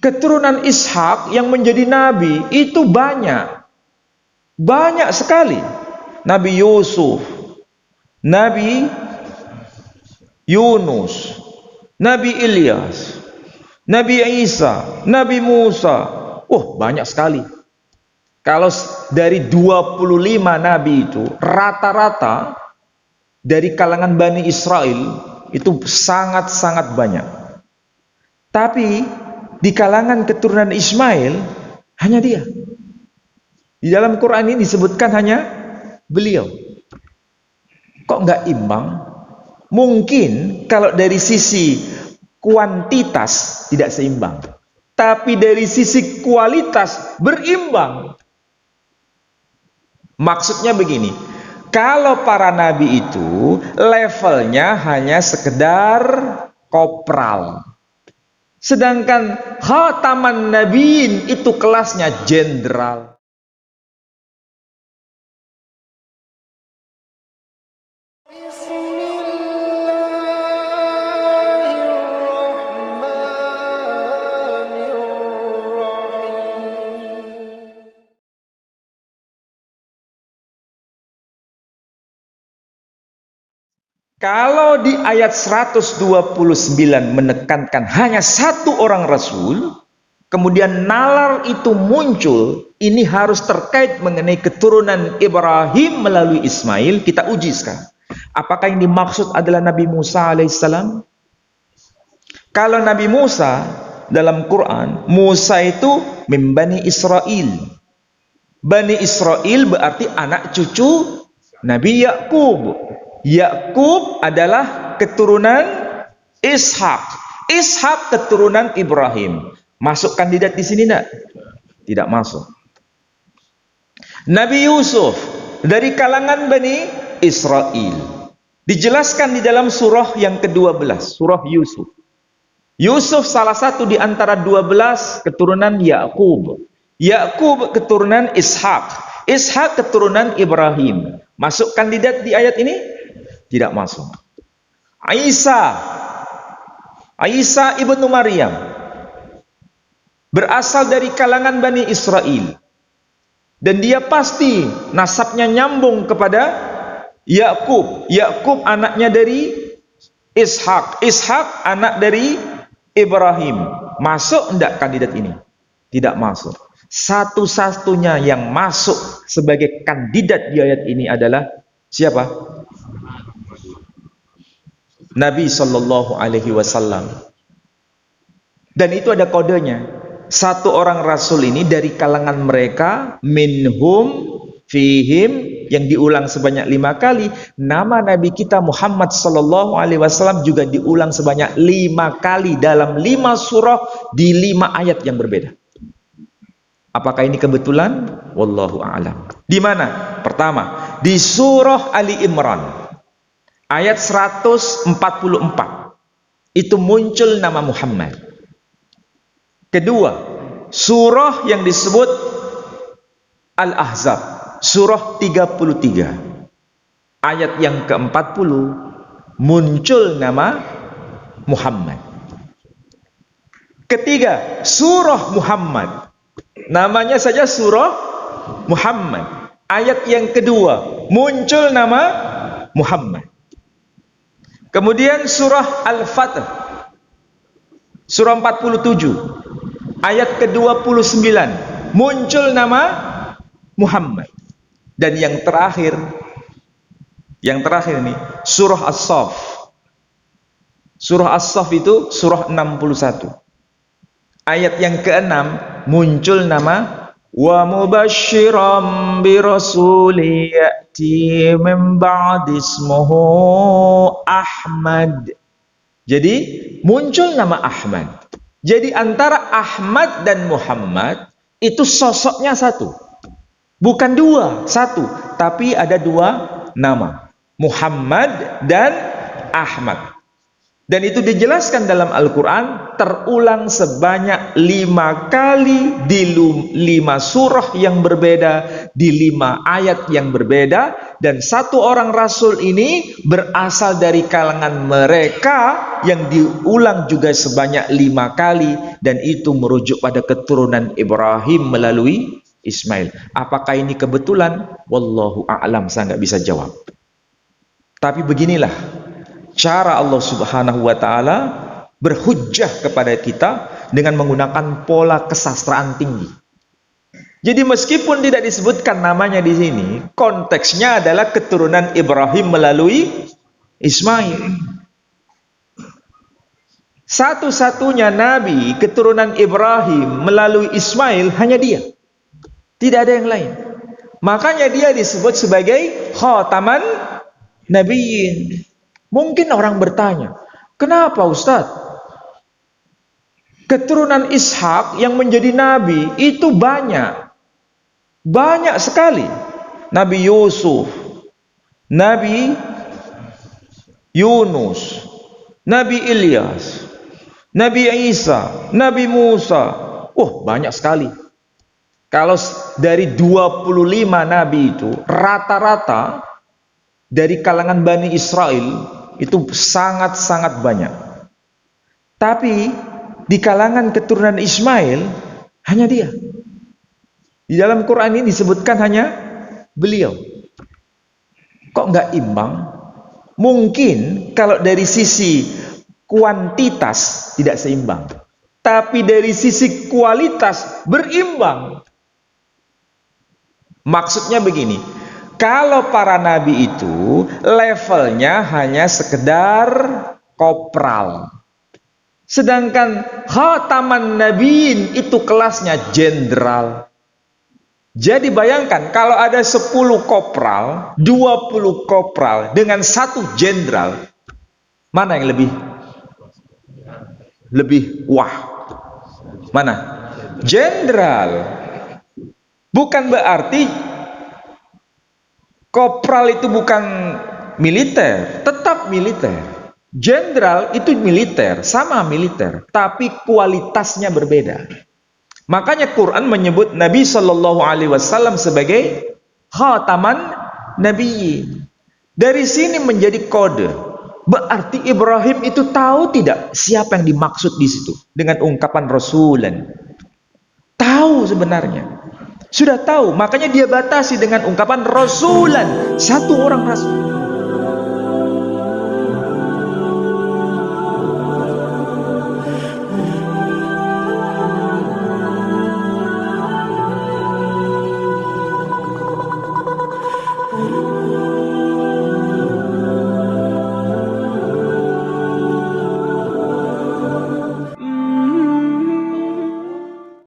keturunan Ishak yang menjadi nabi itu banyak sekali. Nabi Yusuf, Nabi Yunus, Nabi Ilyas, Nabi Isa, Nabi Musa. Banyak sekali. Kalau dari 25 nabi itu rata-rata dari kalangan Bani Israel itu sangat-sangat banyak. Tapi di kalangan keturunan Ismail hanya dia. Di dalam Quran ini disebutkan hanya beliau. Kok nggak imbang? Mungkin kalau dari sisi kuantitas tidak seimbang, tapi dari sisi kualitas berimbang. Maksudnya begini, kalau para nabi itu levelnya hanya sekedar kopral, sedangkan khataman nabiin itu kelasnya jenderal. Kalau di ayat 129 menekankan hanya satu orang Rasul, kemudian nalar itu muncul, ini harus terkait mengenai keturunan Ibrahim melalui Ismail. Kita uji sekarang. Apakah yang dimaksud adalah Nabi Musa alaihissalam? Kalau Nabi Musa dalam Quran, Musa itu min Bani Israel. Bani Israel berarti anak cucu Nabi Yakub. Yakub adalah keturunan Ishak. Ishak keturunan Ibrahim. Masuk kandidat di sini enggak? Tidak masuk. Nabi Yusuf dari kalangan Bani Israel. Dijelaskan di dalam surah yang ke-12, surah Yusuf. Yusuf salah satu di antara 12 keturunan Yakub. Yakub keturunan Ishak. Ishak keturunan Ibrahim. Masuk kandidat di ayat ini? Tidak masuk. Isa ibnu Maryam berasal dari kalangan Bani Israel, dan dia pasti nasabnya nyambung kepada Yakub. Yakub anaknya dari Ishak. Ishak anak dari Ibrahim. Masuk enggak kandidat ini? Tidak masuk. Satu-satunya yang masuk sebagai kandidat di ayat ini adalah siapa? Nabi Shallallahu Alaihi Wasallam. Dan itu ada kodenya. Satu orang Rasul ini dari kalangan mereka, minhum, fihim, yang diulang sebanyak 5 kali. Nama Nabi kita Muhammad Shallallahu Alaihi Wasallam juga diulang sebanyak 5 kali dalam 5 surah di 5 ayat yang berbeda. Apakah ini kebetulan? Wallahu a'lam. Di mana? Pertama, di surah Ali Imran. Ayat 144 itu muncul nama Muhammad. Kedua, surah yang disebut Al-Ahzab, surah 33. Ayat yang ke-40 muncul nama Muhammad. Ketiga, surah Muhammad. Namanya saja surah Muhammad. Ayat yang kedua muncul nama Muhammad. Kemudian surah Al-Fatih, surah 47, ayat ke-29, muncul nama Muhammad. Dan yang terakhir ini, surah As-Saff. Surah As-Saff itu surah 61. Ayat yang ke-6, muncul nama wa mubasysyiran bi rasuli ya'ti min ba'di ismuhu Ahmad. Jadi muncul nama Ahmad. Jadi antara Ahmad dan Muhammad itu sosoknya satu, bukan dua, satu, tapi ada 2 nama, Muhammad dan Ahmad. Dan itu dijelaskan dalam Al-Quran, terulang sebanyak 5 kali di 5 surah yang berbeda, di 5 ayat yang berbeda. Dan satu orang Rasul ini berasal dari kalangan mereka yang diulang juga sebanyak 5 kali. Dan itu merujuk pada keturunan Ibrahim melalui Ismail. Apakah ini kebetulan? Wallahu a'lam, saya nggak bisa jawab. Tapi beginilah cara Allah Subhanahu wa Ta'ala berhujjah kepada kita dengan menggunakan pola kesastraan tinggi. Jadi meskipun tidak disebutkan namanya di sini, konteksnya adalah keturunan Ibrahim melalui Ismail. Satu-satunya nabi keturunan Ibrahim melalui Ismail hanya dia. Tidak ada yang lain. Makanya dia disebut sebagai khataman nabiyyin. Mungkin orang bertanya, kenapa Ustadz? Keturunan Ishak yang menjadi nabi itu banyak. Banyak sekali. Nabi Yusuf, Nabi Yunus, Nabi Ilyas, Nabi Isa, Nabi Musa. Oh, banyak sekali. Kalau dari 25 nabi itu, rata-rata dari kalangan Bani Israel itu sangat-sangat banyak. Tapi di kalangan keturunan Ismail hanya dia. Di dalam Quran ini disebutkan hanya beliau. Kok nggak imbang? Mungkin kalau dari sisi kuantitas tidak seimbang, tapi dari sisi kualitas berimbang. Maksudnya begini, kalau para nabi itu levelnya hanya sekedar kopral, sedangkan khataman nabiin itu kelasnya jenderal. Jadi bayangkan kalau ada 10 kopral, 20 kopral dengan 1 jenderal, mana yang lebih wah? Mana? Jenderal. Bukan berarti kopral itu bukan militer, tetap militer. Jenderal itu militer, sama militer, tapi kualitasnya berbeda. Makanya Quran menyebut Nabi Shallallahu Alaihi Wasallam sebagai khataman nabiyyin. Dari sini menjadi kode. Berarti Ibrahim itu tahu tidak siapa yang dimaksud di situ dengan ungkapan rasulan? Tahu sebenarnya. Sudah tahu, makanya dia batasi dengan ungkapan rasulan, satu orang rasul.